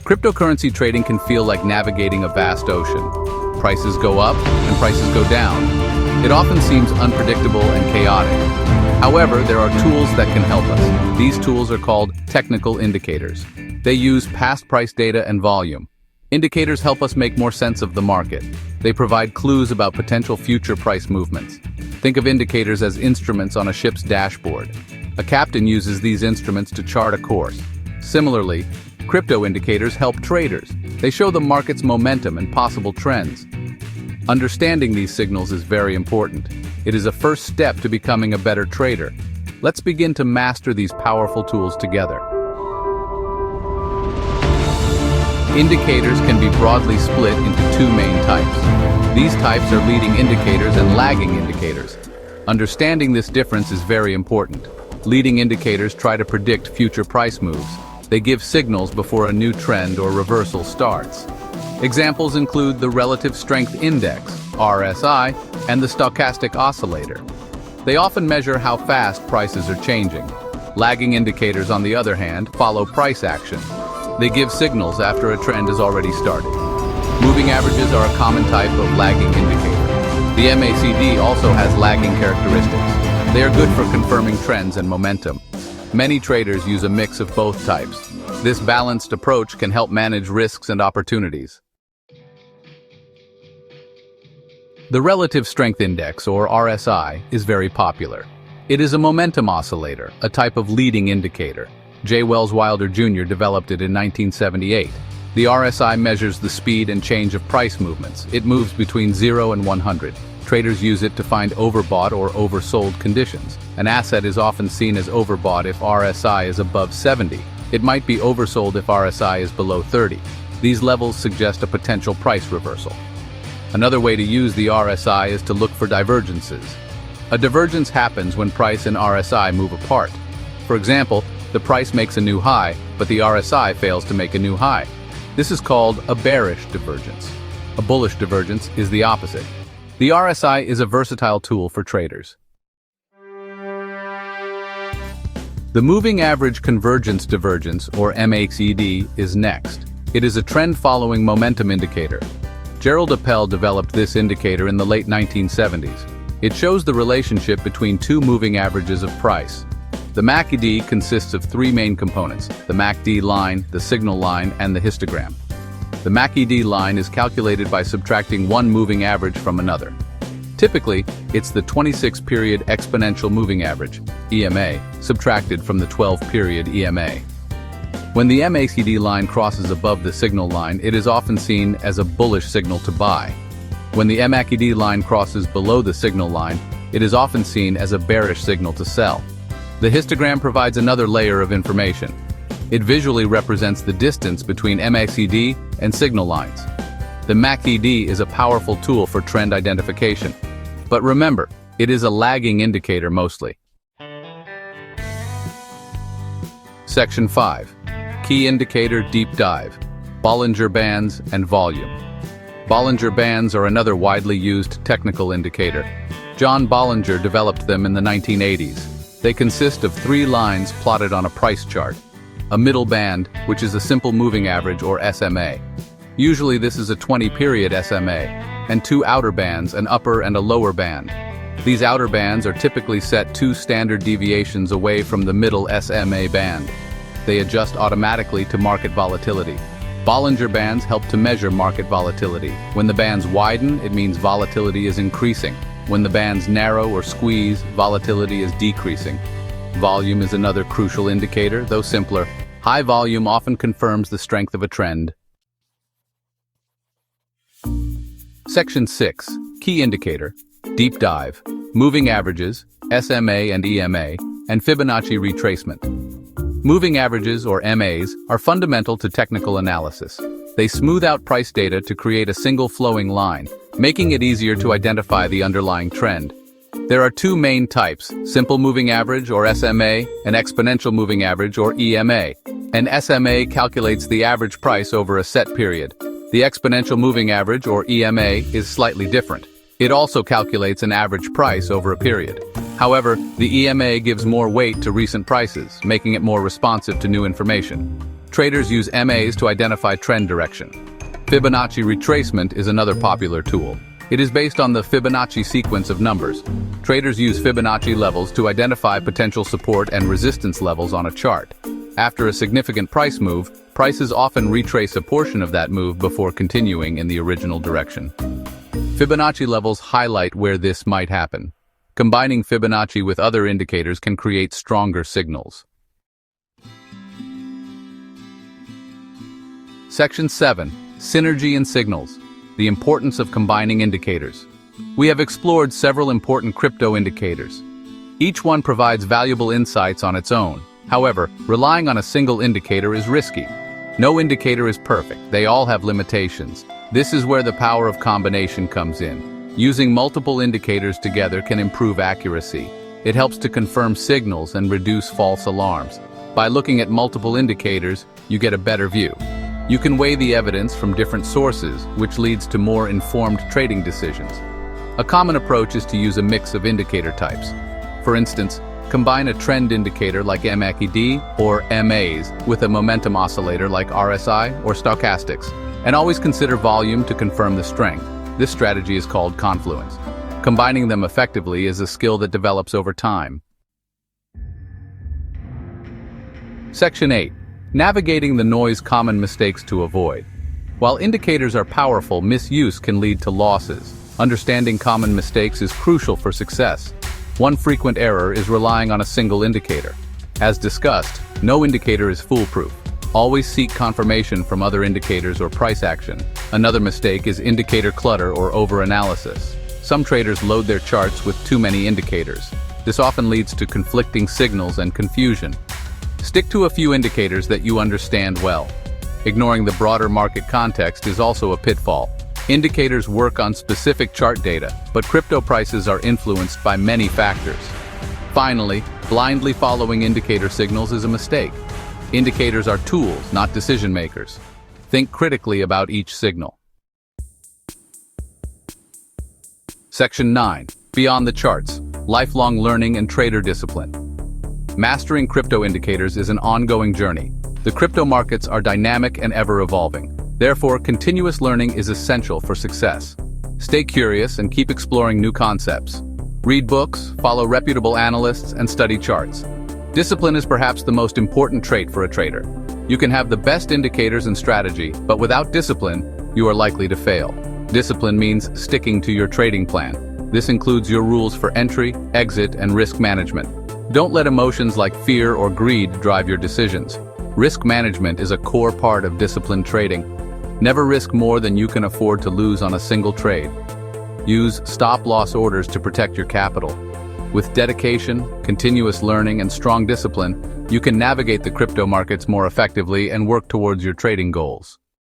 Cryptocurrency trading can feel like navigating a vast ocean. Prices go up and prices go down. It often seems unpredictable and chaotic. However, there are tools that can help us. These tools are called technical indicators. They use past price data and volume. Indicators help us make more sense of the market. They provide clues about potential future price movements. Think of indicators as instruments on a ship's dashboard. A captain uses these instruments to chart a course. Similarly, crypto indicators help traders. They show the market's momentum and possible trends. Understanding these signals is very important. It is a first step to becoming a better trader. Let's begin to master these powerful tools together. Indicators can be broadly split into two main types. These types are leading indicators and lagging indicators. Understanding this difference is very important. Leading indicators try to predict future price moves. They give signals before a new trend or reversal starts. Examples include the Relative Strength Index, RSI, and the Stochastic Oscillator. They often measure how fast prices are changing. Lagging indicators, on the other hand, follow price action. They give signals after a trend has already started. Moving averages are a common type of lagging indicator. The MACD also has lagging characteristics. They are good for confirming trends and momentum. Many traders use a mix of both types. This balanced approach can help manage risks and opportunities. The Relative Strength Index, or RSI, is very popular. It is a momentum oscillator, a type of leading indicator. J. Wells Wilder Jr. developed it in 1978. The RSI measures the speed and change of price movements. It moves between 0 and 100. Traders use it to find overbought or oversold conditions. An asset is often seen as overbought if RSI is above 70. It might be oversold if RSI is below 30. These levels suggest a potential price reversal. Another way to use the RSI is to look for divergences. A divergence happens when price and RSI move apart. For example, the price makes a new high, but the RSI fails to make a new high. This is called a bearish divergence. A bullish divergence is the opposite. The RSI is a versatile tool for traders. The Moving Average Convergence Divergence, or MACD, is next. It is a trend-following momentum indicator. Gerald Appel developed this indicator in the late 1970s. It shows the relationship between two moving averages of price. The MACD consists of three main components: the MACD line, the signal line, and the histogram. The MACD line is calculated by subtracting one moving average from another. Typically, it's the 26-period exponential moving average, EMA, subtracted from the 12-period EMA. When the MACD line crosses above the signal line, it is often seen as a bullish signal to buy. When the MACD line crosses below the signal line, it is often seen as a bearish signal to sell. The histogram provides another layer of information. It visually represents the distance between MACD and signal lines. The MACD is a powerful tool for trend identification. But remember, it is a lagging indicator mostly. Section 5. Key Indicator Deep Dive. Bollinger Bands and Volume. Bollinger Bands are another widely used technical indicator. John Bollinger developed them in the 1980s. They consist of three lines plotted on a price chart. A middle band, which is a simple moving average, or SMA. Usually this is a 20-period SMA, and two outer bands, an upper and a lower band. These outer bands are typically set 2 standard deviations away from the middle SMA band. They adjust automatically to market volatility. Bollinger Bands help to measure market volatility. When the bands widen, it means volatility is increasing. When the bands narrow or squeeze, volatility is decreasing. Volume is another crucial indicator, though simpler. High volume often confirms the strength of a trend. Section 6. Key Indicator. Deep Dive. Moving Averages, SMA and EMA, and Fibonacci Retracement. Moving averages, or MAs, are fundamental to technical analysis. They smooth out price data to create a single flowing line, making it easier to identify the underlying trend. There are two main types: simple moving average, or SMA, and exponential moving average, or EMA. An SMA calculates the average price over a set period. The exponential moving average, or EMA, is slightly different. It also calculates an average price over a period. However, the EMA gives more weight to recent prices, making it more responsive to new information. Traders use MAs to identify trend direction. Fibonacci retracement is another popular tool. It is based on the Fibonacci sequence of numbers. Traders use Fibonacci levels to identify potential support and resistance levels on a chart. After a significant price move, prices often retrace a portion of that move before continuing in the original direction. Fibonacci levels highlight where this might happen. Combining Fibonacci with other indicators can create stronger signals. Section 7. Synergy and Signals. The importance of combining indicators. We have explored several important crypto indicators. Each one provides valuable insights on its own. However, relying on a single indicator is risky. No indicator is perfect. They all have limitations. This is where the power of combination comes in. Using multiple indicators together can improve accuracy. It helps to confirm signals and reduce false alarms. By looking at multiple indicators, you get a better view. You can weigh the evidence from different sources, which leads to more informed trading decisions. A common approach is to use a mix of indicator types. For instance, combine a trend indicator like MACD or MAs with a momentum oscillator like RSI or stochastics, and always consider volume to confirm the strength. This strategy is called confluence. Combining them effectively is a skill that develops over time. Section 8. Navigating the noise. Common mistakes to avoid. While indicators are powerful, misuse can lead to losses. Understanding common mistakes is crucial for success. One frequent error is relying on a single indicator. As discussed, no indicator is foolproof. Always seek confirmation from other indicators or price action. Another mistake is indicator clutter or over-analysis. Some traders load their charts with too many indicators. This often leads to conflicting signals and confusion. Stick to a few indicators that you understand well. Ignoring the broader market context is also a pitfall. Indicators work on specific chart data, but crypto prices are influenced by many factors. Finally, blindly following indicator signals is a mistake. Indicators are tools, not decision makers. Think critically about each signal. Section 9. Beyond the charts. Lifelong learning and trader discipline. Mastering crypto indicators is an ongoing journey. The crypto markets are dynamic and ever-evolving. Therefore, continuous learning is essential for success. Stay curious and keep exploring new concepts. Read books, follow reputable analysts, and study charts. Discipline is perhaps the most important trait for a trader. You can have the best indicators and strategy, but without discipline, you are likely to fail. Discipline means sticking to your trading plan. This includes your rules for entry, exit, and risk management. Don't let emotions like fear or greed drive your decisions. Risk management is a core part of disciplined trading. Never risk more than you can afford to lose on a single trade. Use stop-loss orders to protect your capital. With dedication, continuous learning, and strong discipline, you can navigate the crypto markets more effectively and work towards your trading goals.